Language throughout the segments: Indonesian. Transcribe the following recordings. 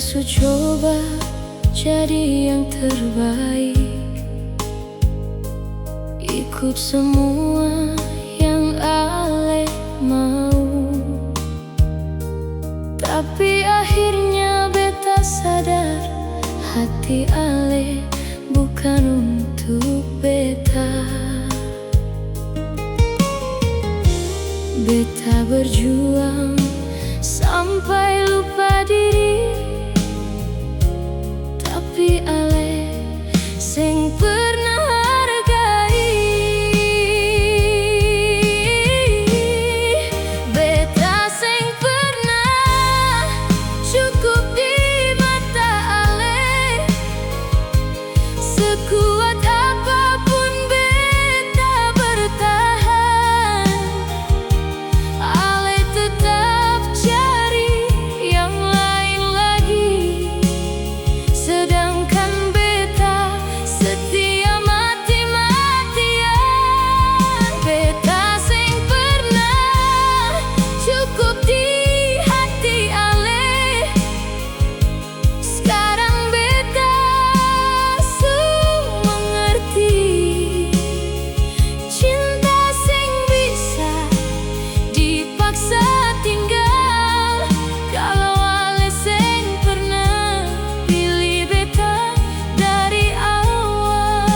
Su coba jadi yang terbaik, ikut semua yang Ale mau. Tapi akhirnya beta sadar hati Ale bukan untuk beta. Beta berjuang sampai lupa diri, tapi Ale sing pernah hargai. Beta sing pernah cukup di mata Ale. Sekuat apapun beta bertahan, Ale tetap cari yang lain lagi. Sedangkan beta setia mati-matian. Beta sing pernah cukup di hati Ale. Sekarang beta su mengerti, cinta sing bisa dipaksa tinggal. Kalau Ale sing pernah pilih beta dari awal.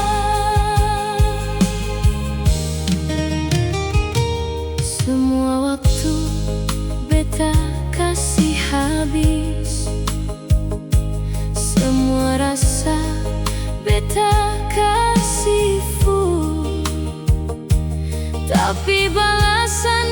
Semua waktu beta kasih habis, semua rasa beta kasih full, tapi balasan